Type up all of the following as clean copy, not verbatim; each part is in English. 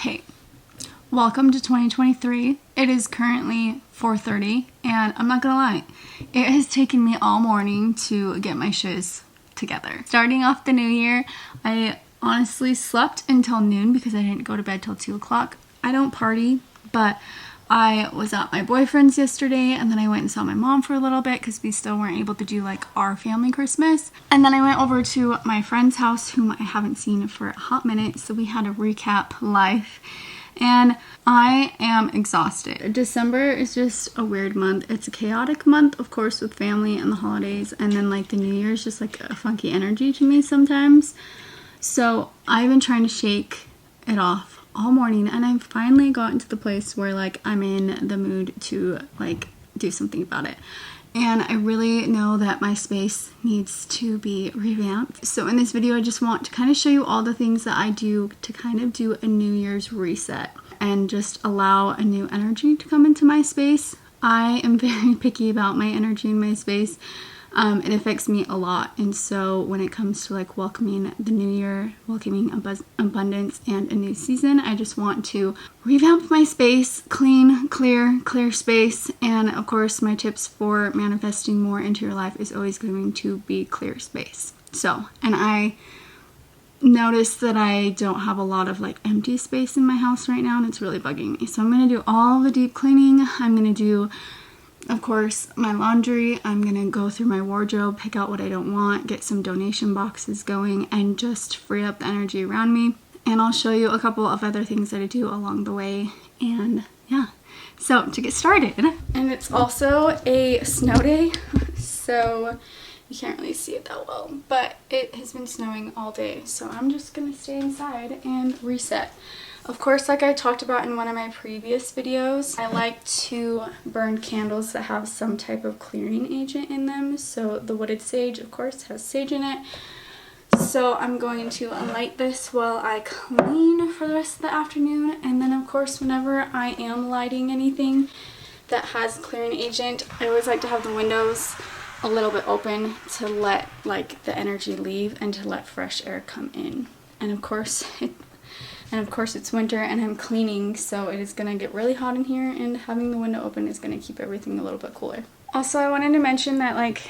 Hey, welcome to 2023. It is currently 4:30 and I'm not gonna lie, it has taken me all morning to get my shiz together. Starting off the new year, I honestly slept until noon because I didn't go to bed till 2 o'clock. I don't party, but I was at my boyfriend's yesterday and then I went and saw my mom for a little bit because we still weren't able to do like our family Christmas. And then I went over to my friend's house whom I haven't seen for a hot minute, so we had a recap life. And I am exhausted. December is just a weird month. It's a chaotic month, of course, with family and the holidays, and then like the new year is just like a funky energy to me sometimes. So I've been trying to shake it off all morning, and I've finally gotten to the place where like I'm in the mood to like do something about it. And I really know that my space needs to be revamped. So in this video, I just want to kind of show you all the things that I do to kind of do a New Year's reset and just allow a new energy to come into my space. I am very picky about my energy in my space. It affects me a lot, and so when it comes to like welcoming the new year, welcoming abundance and a new season, I just want to revamp my space, clean, clear space. And of course my tips for manifesting more into your life is always going to be clear space. So, and I noticed that I don't have a lot of like empty space in my house right now, and it's really bugging me. So I'm going to do all the deep cleaning. I'm going to do, of course, my laundry. I'm gonna go through my wardrobe, pick out what I don't want, get some donation boxes going, and just free up the energy around me. And I'll show you a couple of other things that I do along the way. And yeah, so to get started. And it's also a snow day, so you can't really see it that well, but it has been snowing all day. So I'm just gonna stay inside and reset. Of course, like I talked about in one of my previous videos, I like to burn candles that have some type of clearing agent in them. So the wooded sage, of course, has sage in it. So I'm going to light this while I clean for the rest of the afternoon. And then, of course, whenever I am lighting anything that has clearing agent, I always like to have the windows a little bit open to let like the energy leave and to let fresh air come in. And of course, it's winter and I'm cleaning, so it is going to get really hot in here, and having the window open is going to keep everything a little bit cooler. Also, I wanted to mention that like,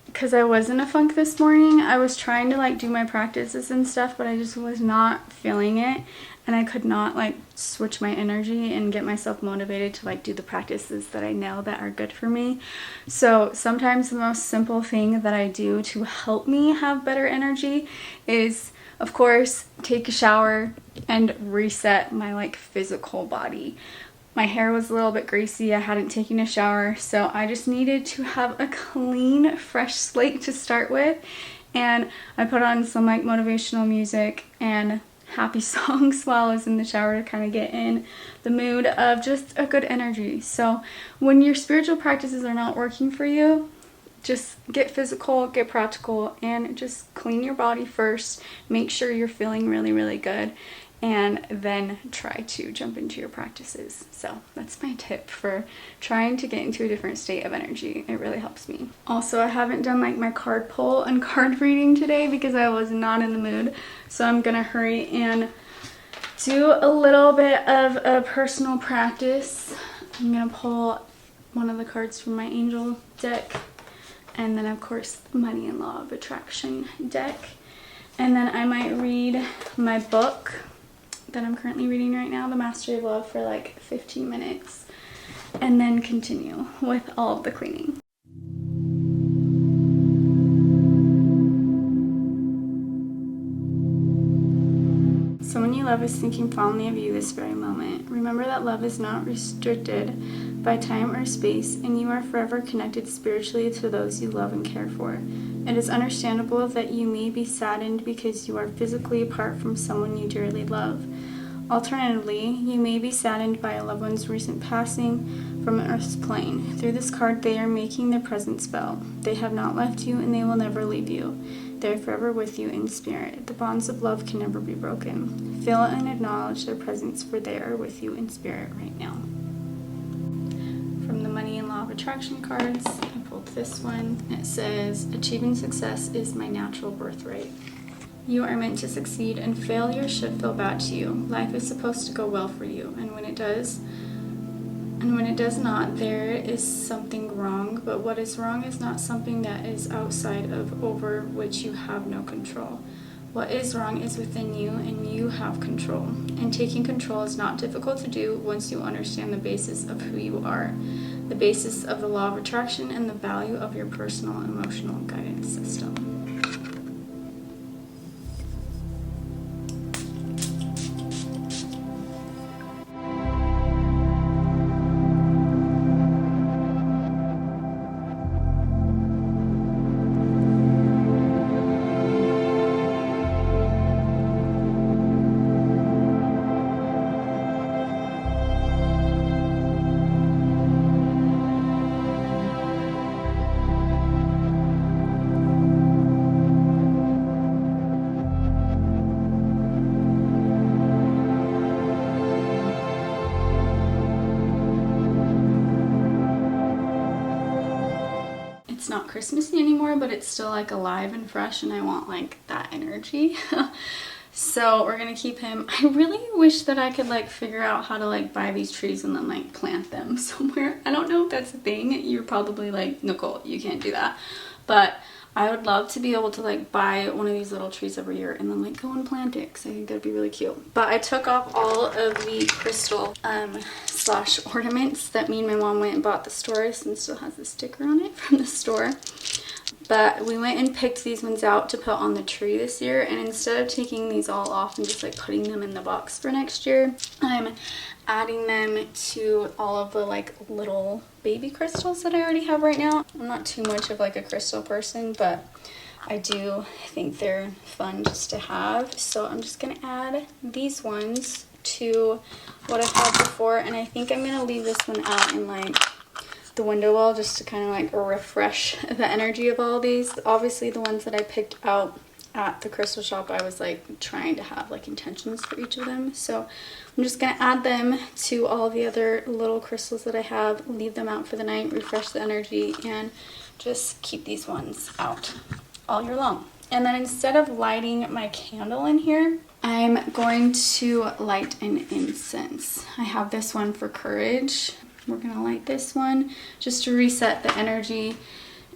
because I was in a funk this morning, I was trying to like do my practices and stuff, but I just was not feeling it, and I could not like switch my energy and get myself motivated to like do the practices that I know that are good for me. So sometimes the most simple thing that I do to help me have better energy is, of course, take a shower and reset my like physical body. My hair was a little bit greasy. I hadn't taken a shower, so I just needed to have a clean, fresh slate to start with. And I put on some like motivational music and happy songs while I was in the shower to kind of get in the mood of just a good energy. So when your spiritual practices are not working for you, just get physical, get practical, and just clean your body first. Make sure you're feeling really, really good, and then try to jump into your practices. So that's my tip for trying to get into a different state of energy. It really helps me. Also, I haven't done like my card pull and card reading today because I was not in the mood. So I'm gonna hurry and do a little bit of a personal practice. I'm gonna pull one of the cards from my angel deck, and then of course the money and law of attraction deck, and then I might read my book that I'm currently reading right now, The Mastery of Love, for like 15 minutes, and then continue with all of the cleaning. Someone you love is thinking fondly of you this very moment. Remember that love is not restricted by time or space, and you are forever connected spiritually to those you love and care for. It is understandable that you may be saddened because you are physically apart from someone you dearly love. Alternatively, you may be saddened by a loved one's recent passing from Earth's plane. Through this card, they are making their presence felt. They have not left you, and they will never leave you. They are forever with you in spirit. The bonds of love can never be broken. Feel and acknowledge their presence, for they are with you in spirit right now. From the Money and Law of Attraction cards, I pulled this one. It says, achieving success is my natural birthright. You are meant to succeed, and failure should feel bad to you. Life is supposed to go well for you, and when it does not, there is something wrong. But what is wrong is not something that is outside of, over which you have no control. What is wrong is within you, and you have control. And taking control is not difficult to do once you understand the basis of who you are, the basis of the law of attraction, and the value of your personal emotional guidance system. It's not Christmassy anymore, but it's still like alive and fresh, and I want like that energy. So we're gonna keep him. I really wish that I could like figure out how to like buy these trees and then like plant them somewhere. I don't know if that's a thing. You're probably like, Nicole, you can't do that. But I would love to be able to like buy one of these little trees every year and then like go and plant it, because I think that'd be really cute. But I took off all of the crystal slash ornaments that me and my mom went and bought at the store, and still has the sticker on it from the store. But we went and picked these ones out to put on the tree this year, and instead of taking these all off and just like putting them in the box for next year, I'm adding them to all of the like little baby crystals that I already have right now. I'm not too much of like a crystal person, but I do think they're fun just to have. So I'm just gonna add these ones to what I've had before, and I think I'm gonna leave this one out in like the window well just to kind of like refresh the energy of all these. Obviously the ones that I picked out at the crystal shop, I was like trying to have like intentions for each of them. So I'm just gonna add them to all the other little crystals that I have, leave them out for the night, refresh the energy, and just keep these ones out all year long. And then instead of lighting my candle in here, I'm going to light an incense. I have this one for courage. We're gonna light this one just to reset the energy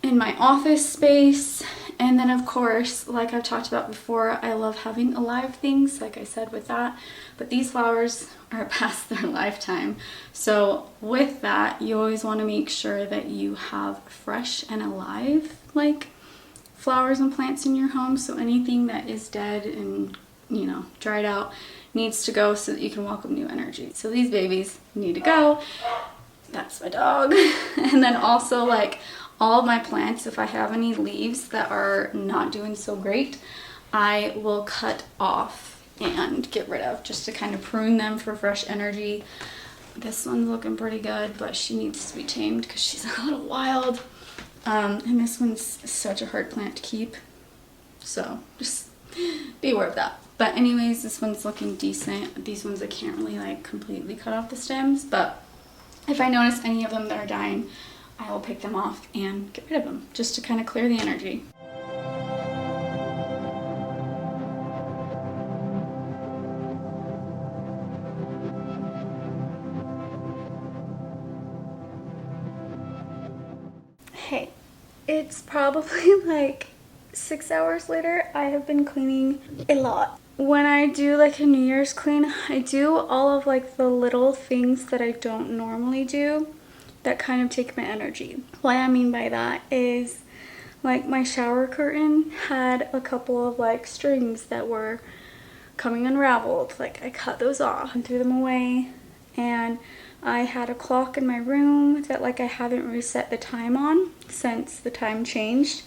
in my office space. And then of course, like I've talked about before, I love having alive things, like I said with that, but these flowers are past their lifetime. So with that, you always want to make sure that you have fresh and alive like flowers and plants in your home. So anything that is dead and, you know, dried out needs to go so that you can welcome new energy. So these babies need to go. That's my dog. And then also like all of my plants, if I have any leaves that are not doing so great, I will cut off and get rid of just to kind of prune them for fresh energy. This one's looking pretty good, but she needs to be tamed because she's a little wild. And this one's such a hard plant to keep, so just be aware of that. But anyways, this one's looking decent. These ones I can't really like completely cut off the stems, but if I notice any of them that are dying, I will pick them off and get rid of them just to kind of clear the energy. Hey, it's probably like 6 hours later. I have been cleaning a lot. When I do like a New Year's clean, I do all of like the little things that I don't normally do that kind of take my energy. What I mean by that is like my shower curtain had a couple of like strings that were coming unraveled. Like I cut those off and threw them away. And I had a clock in my room that like I haven't reset the time on since the time changed.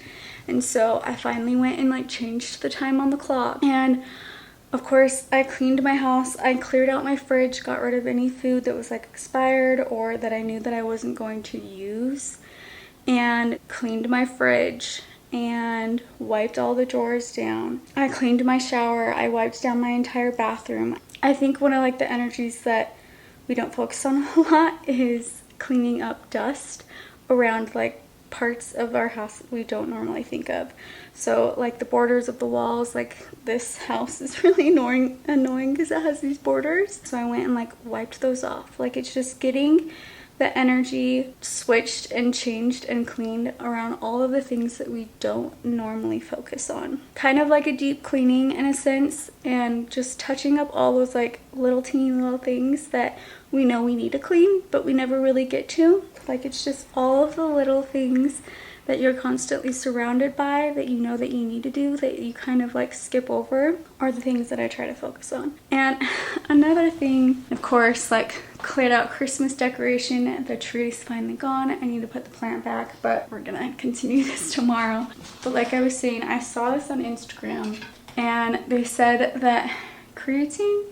And so I finally went and like changed the time on the clock. And of course, I cleaned my house. I cleared out my fridge, got rid of any food that was like expired or that I knew that I wasn't going to use, and cleaned my fridge and wiped all the drawers down. I cleaned my shower. I wiped down my entire bathroom. I think one of like the energies that we don't focus on a lot is cleaning up dust around like parts of our house we don't normally think of. So like the borders of the walls, like this house is really annoying because it has these borders. So I went and like wiped those off. Like it's just getting the energy switched and changed and cleaned around all of the things that we don't normally focus on. Kind of like a deep cleaning in a sense, and just touching up all those like little teeny little things that we know we need to clean, but we never really get to. Like it's just all of the little things that you're constantly surrounded by that you know that you need to do, that you kind of like skip over, are the things that I try to focus on. And another thing, of course, like cleared out Christmas decoration. The tree is finally gone. I need to put the plant back, but we're gonna continue this tomorrow. But like I was saying, I saw this on Instagram and they said that creatine,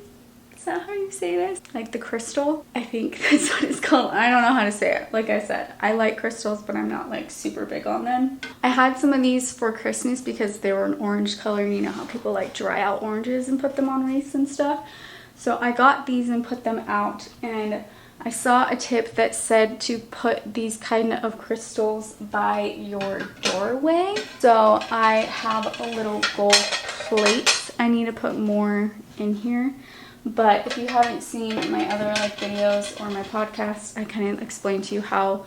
is that how you say this? Like the crystal? I think that's what it's called. I don't know how to say it. Like I said, I like crystals, but I'm not like super big on them. I had some of these for Christmas because they were an orange color. And you know how people like dry out oranges and put them on wreaths and stuff. So I got these and put them out, and I saw a tip that said to put these kind of crystals by your doorway. So I have a little gold plate. I need to put more in here. But if you haven't seen my other like videos or my podcast, I kind of explain to you how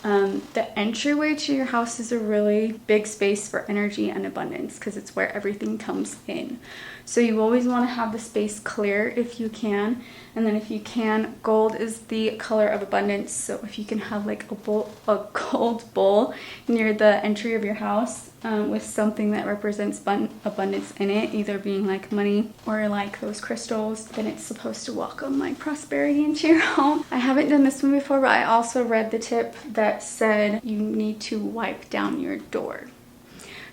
the entryway to your house is a really big space for energy and abundance because it's where everything comes in. So you always want to have the space clear if you can. And then if you can, gold is the color of abundance. So if you can have like a gold bowl near the entry of your house with something that represents abundance in it, either being like money or like those crystals, then it's supposed to welcome like prosperity into your home. I haven't done this one before, but I also read the tip that said you need to wipe down your door.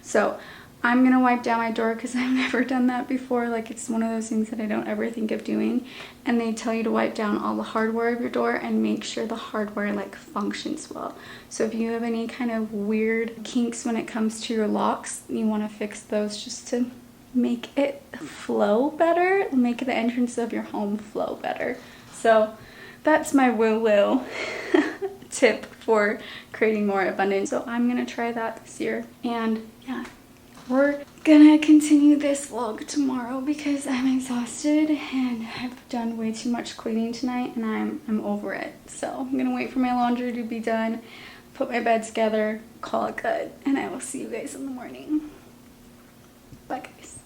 So I'm gonna wipe down my door because I've never done that before. Like it's one of those things that I don't ever think of doing. And they tell you to wipe down all the hardware of your door and make sure the hardware like functions well. So if you have any kind of weird kinks when it comes to your locks, you want to fix those just to make it flow better, make the entrance of your home flow better. So that's my woo-woo tip for creating more abundance. So I'm gonna try that this year. And yeah, we're gonna continue this vlog tomorrow because I'm exhausted and I've done way too much cleaning tonight and I'm over it. So I'm gonna wait for my laundry to be done, put my bed together, call it good, and I will see you guys in the morning. Bye guys.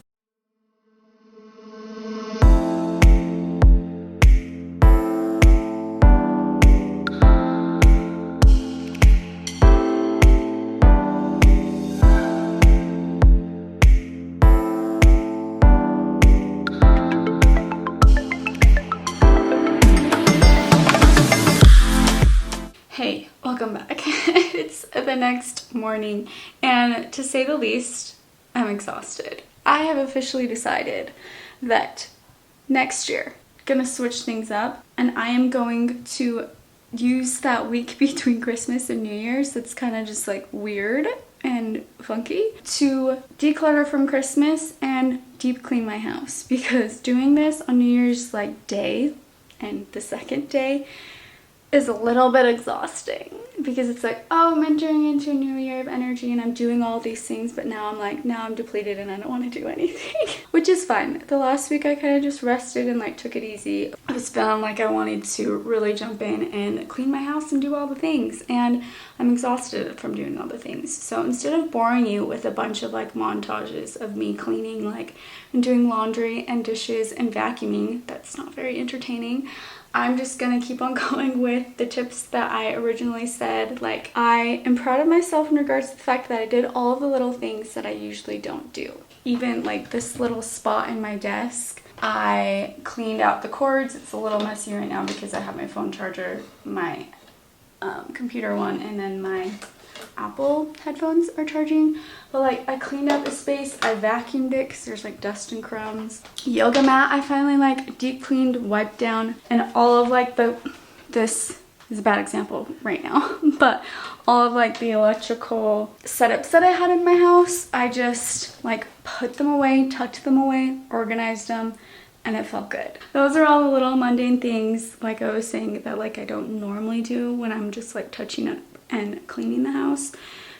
Hey, welcome back. It's the next morning and to say the least, I'm exhausted. I have officially decided that next year I'm gonna switch things up and I am going to use that week between Christmas and New Year's that's kind of just like weird and funky to declutter from Christmas and deep clean my house, because doing this on New Year's like day and the second day is a little bit exhausting because it's like, oh, I'm entering into a new year of energy and I'm doing all these things, but now I'm depleted and I don't want to do anything, which is fine. The last week I kind of just rested and like took it easy. I was feeling like I wanted to really jump in and clean my house and do all the things, and I'm exhausted from doing all the things. So instead of boring you with a bunch of like montages of me cleaning like and doing laundry and dishes and vacuuming, that's not very entertaining. I'm just gonna keep on going with the tips that I originally said. Like, I am proud of myself in regards to the fact that I did all of the little things that I usually don't do. Even like this little spot in my desk, I cleaned out the cords. It's a little messy right now because I have my phone charger, my computer one, and then my Apple headphones are charging. But like, I cleaned out the space, I vacuumed it because there's like dust and crumbs. Yoga mat, I finally like deep cleaned, wiped down, and all of like this is a bad example right now, but all of like the electrical setups that I had in my house, I just like put them away, tucked them away, organized them, and it felt good. Those are all the little mundane things, like I was saying, that like I don't normally do when I'm just like touching up and cleaning the house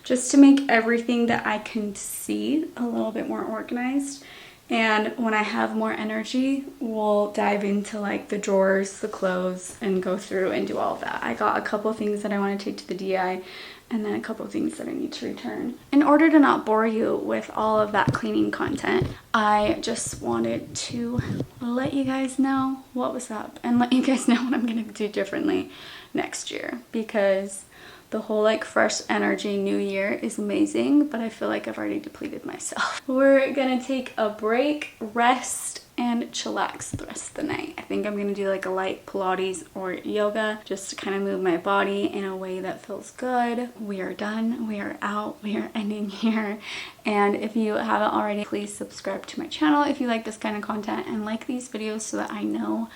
just to make everything that I can see a little bit more organized. And when I have more energy, we'll dive into like the drawers, the clothes, and go through and do all of that. I got a couple of things that I want to take to the DI, and then a couple of things that I need to return. In order to not bore you with all of that cleaning content, I just wanted to let you guys know what was up and let you guys know what I'm gonna do differently next year, because the whole like fresh energy new year is amazing, but I feel like I've already depleted myself. We're gonna take a break, rest, and chillax the rest of the night. I think I'm gonna do like a light Pilates or yoga just to kind of move my body in a way that feels good. We are done, we are out, we are ending here. And if you haven't already, please subscribe to my channel if you like this kind of content and like these videos so that I know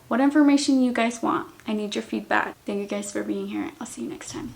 what information you guys want. I need your feedback. Thank you guys for being here. I'll see you next time.